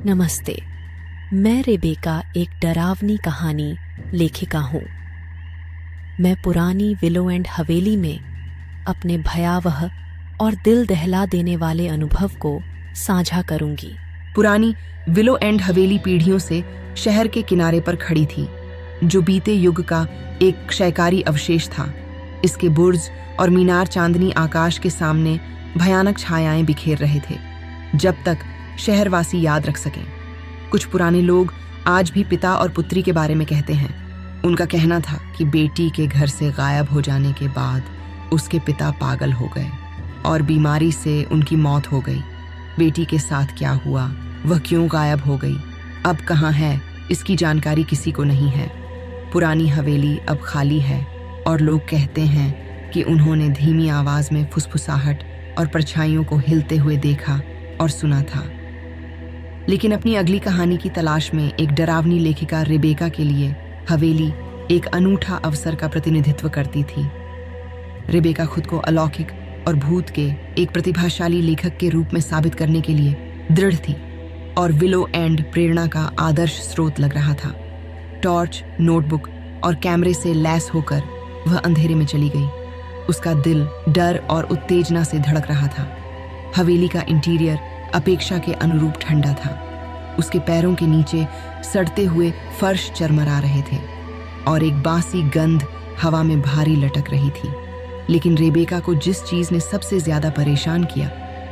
नमस्ते। मैं रेबेका एक डरावनी कहानी लेखिका हूँ। मैं पुरानी विलो एंड हवेली में अपने भयावह और दिल दहला देने वाले अनुभव को साझा करूंगी। पुरानी विलो एंड हवेली पीढ़ियों से शहर के किनारे पर खड़ी थी, जो बीते युग का एक क्षयकारी अवशेष था। इसके बुर्ज और मीनार चांदनी आकाश के सामने भयानक छायाएं बिखेर रहे थे, जब तक शहरवासी याद रख सकें। कुछ पुराने लोग आज भी पिता और पुत्री के बारे में कहते हैं। उनका कहना था कि बेटी के घर से गायब हो जाने के बाद उसके पिता पागल हो गए और बीमारी से उनकी मौत हो गई। बेटी के साथ क्या हुआ, वह क्यों गायब हो गई, अब कहाँ है, इसकी जानकारी किसी को नहीं है। पुरानी हवेली अब खाली है और लोग कहते हैं कि उन्होंने धीमी आवाज में फुसफुसाहट और परछाइयों को हिलते हुए देखा और सुना था। लेकिन अपनी अगली कहानी की तलाश में एक डरावनी लेखिका रेबेका के लिए हवेली एक अनूठा अवसर का प्रतिनिधित्व करती थी। रेबेका खुद को अलौकिक और भूत के एक प्रतिभाशाली लेखक के रूप में साबित करने के लिए दृढ़ थी और विलो एंड प्रेरणा का आदर्श स्रोत लग रहा था। टॉर्च, नोटबुक और कैमरे से लैस होकर वह अंधेरे में चली गई। उसका दिल डर और उत्तेजना से धड़क रहा था। हवेली का इंटीरियर अपेक्षा के अनुरूप ठंडा था। उसके पैरों के नीचे सड़ते हुए फर्श चरमरा रहे थे और एक बासी गंध हवा में भारी लटक रही थी। लेकिन रेबेका को जिस चीज ने सबसे ज्यादा परेशान किया,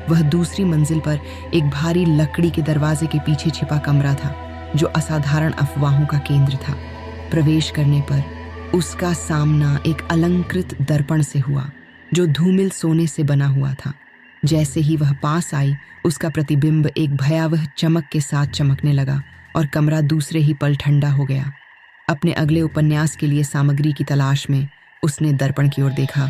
वह दूसरी मंजिल पर एक भारी लकड़ी के दरवाजे के पीछे छिपा कमरा था, जो असाधारण अफवाहों का केंद्र था। प्रवेश करने पर उसका सामना एक अलंकृत दर्पण से हुआ, जो धूमिल सोने से बना हुआ था। जैसे ही वह पास आई, उसका प्रतिबिंब एक भयावह चमक के साथ चमकने लगा और कमरा दूसरे ही पल ठंडा हो गया। अपने अगले उपन्यास के लिए सामग्री की तलाश में उसने दर्पण की ओर देखा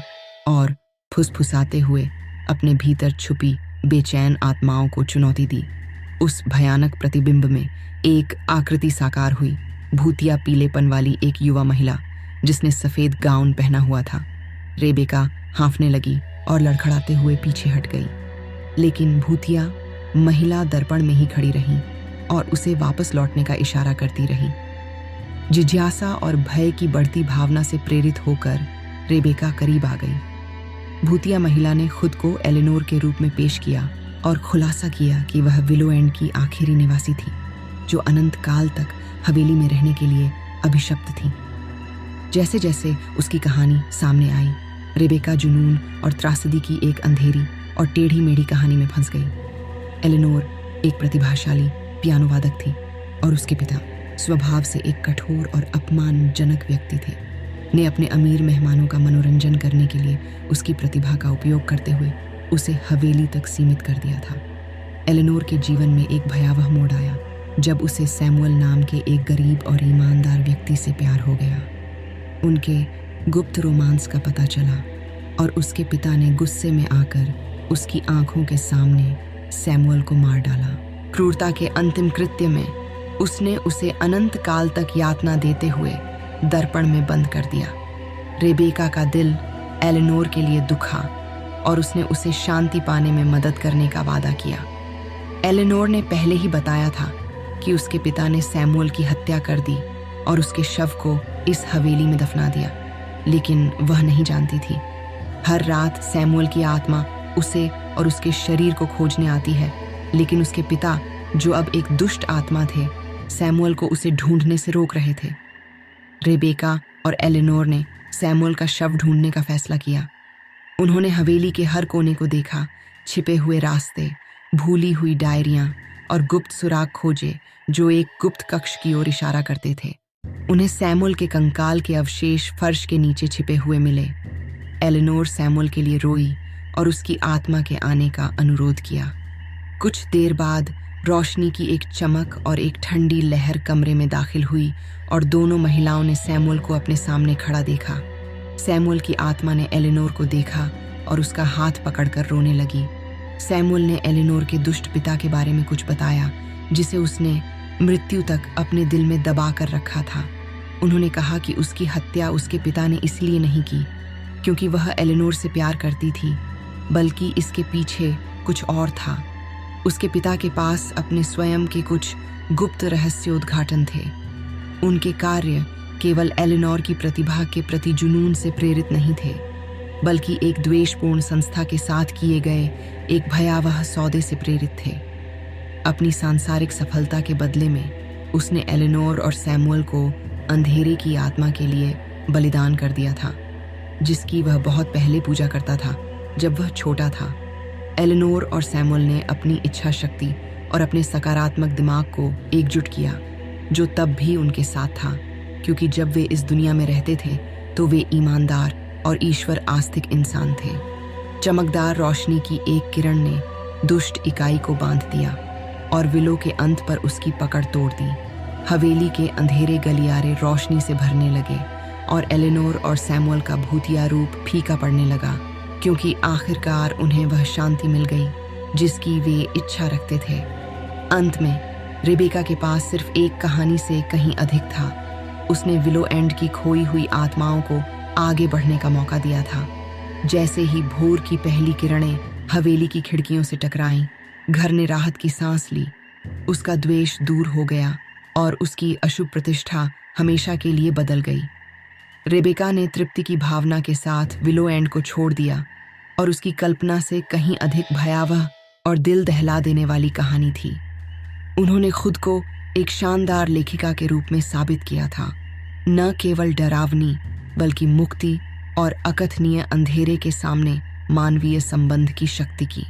और फुसफुसाते हुए अपने भीतर छुपी बेचैन आत्माओं को चुनौती दी। उस भयानक प्रतिबिंब में एक आकृति साकार हुई, भूतिया पीलेपन वाली एक युवा महिला जिसने सफेद गाउन पहना हुआ था। रेबेका हाँफने लगी और लड़खड़ाते हुए पीछे हट गई, लेकिन भूतिया महिला दर्पण में ही खड़ी रही और उसे वापस लौटने का इशारा करती रही। जिज्ञासा और भय की बढ़ती भावना से प्रेरित होकर रेबेका करीब आ गई। भूतिया महिला ने खुद को एलेनोर के रूप में पेश किया और खुलासा किया कि वह विलो एंड की आखिरी निवासी थी, जो अनंत काल तक हवेली में रहने के लिए अभिशप्त थी। जैसे जैसे उसकी कहानी सामने आई, रेबेका जुनून और त्रासदी की एक अंधेरी और टेढ़ी मेढ़ी कहानी में फंस गई। एलेनोर एक प्रतिभाशाली पियानो वादक थी और उसके पिता स्वभाव से एक कठोर और अपमानजनक व्यक्ति थे, ने अपने अमीर मेहमानों का मनोरंजन करने के लिए उसकी प्रतिभा का उपयोग करते हुए उसे हवेली तक सीमित कर दिया था। एलेनोर के जीवन में एक भयावह मोड़ आया जब उसे सैमुअल नाम के एक गरीब और ईमानदार व्यक्ति से प्यार हो गया। उनके गुप्त रोमांस का पता चला और उसके पिता ने गुस्से में आकर उसकी आंखों के सामने सैमुअल को मार डाला। क्रूरता के अंतिम कृत्य में उसने उसे अनंत काल तक यातना देते हुए दर्पण में बंद कर दिया। रेबेका का दिल एलेनोर के लिए दुखा और उसने उसे शांति पाने में मदद करने का वादा किया। एलेनोर ने पहले ही बताया था कि उसके पिता ने सैमुअल की हत्या कर दी और उसके शव को इस हवेली में दफना दिया, लेकिन वह नहीं जानती थी हर रात सैमुअल की आत्मा उसे और उसके शरीर को खोजने आती है, लेकिन उसके पिता, जो अब एक दुष्ट आत्मा थे, सैमुअल को उसे ढूंढने से रोक रहे थे। रेबेका और एलेनोर ने सैमुअल का शव ढूंढने का फैसला किया। उन्होंने हवेली के हर कोने को देखा, छिपे हुए रास्ते, भूली हुई डायरियां और गुप्त सुराग खोजे जो एक गुप्त कक्ष की ओर इशारा करते थे। उन्हें सैमुअल के कंकाल के अवशेष फर्श के नीचे छिपे हुए मिले। एलेनोर सैमुअल के लिए रोई और उसकी आत्मा के आने का अनुरोध किया। कुछ देर बाद रोशनी की एक चमक और एक ठंडी लहर कमरे में दाखिल हुई और दोनों महिलाओं ने सैमुअल को अपने सामने खड़ा देखा। सैमुअल की आत्मा ने एलेनोर को देखा और उसका हाथ पकड़कर रोने लगी। सैमुअल ने एलेनोर के दुष्ट पिता के बारे में कुछ बताया, जिसे उसने मृत्यु तक अपने दिल में दबा कर रखा था। उन्होंने कहा कि उसकी हत्या उसके पिता ने इसलिए नहीं की क्योंकि वह एलेनोर से प्यार करती थी, बल्कि इसके पीछे कुछ और था। उसके पिता के पास अपने स्वयं के कुछ गुप्त रहस्योद्घाटन थे। उनके कार्य केवल एलेनोर की प्रतिभा के प्रति जुनून से प्रेरित नहीं थे, बल्कि एक द्वेषपूर्ण संस्था के साथ किए गए एक भयावह सौदे से प्रेरित थे। अपनी सांसारिक सफलता के बदले में उसने एलेनोर और सैमुअल को अंधेरे की आत्मा के लिए बलिदान कर दिया था, जिसकी वह बहुत पहले पूजा करता था जब वह छोटा था। एलेनोर और सैमुअल ने अपनी इच्छा शक्ति और अपने सकारात्मक दिमाग को एकजुट किया, जो तब भी उनके साथ था, क्योंकि जब वे इस दुनिया में रहते थे तो वे ईमानदार और ईश्वर आस्तिक इंसान थे। चमकदार रोशनी की एक किरण ने दुष्ट इकाई को बांध दिया और विलो के अंत पर उसकी पकड़ तोड़ दी। हवेली के अंधेरे गलियारे रोशनी से भरने लगे और एलेनोर और सैमुअल का भूतिया रूप फीका पड़ने लगा, क्योंकि आखिरकार उन्हें वह शांति मिल गई जिसकी वे इच्छा रखते थे। अंत में रेबेका के पास सिर्फ एक कहानी से कहीं अधिक था। उसने विलो एंड की खोई हुई आत्माओं को आगे बढ़ने का मौका दिया था। जैसे ही भोर की पहली किरणें हवेली की खिड़कियों से टकराईं, घर ने राहत की सांस ली। उसका द्वेष दूर हो गया और उसकी अशुभ प्रतिष्ठा हमेशा के लिए बदल गई। रेबेका ने तृप्ति की भावना के साथ विलो एंड को छोड़ दिया और उसकी कल्पना से कहीं अधिक भयावह और दिल दहला देने वाली कहानी थी। उन्होंने खुद को एक शानदार लेखिका के रूप में साबित किया था, न केवल डरावनी बल्कि मुक्ति और अकथनीय अंधेरे के सामने मानवीय संबंध की शक्ति की।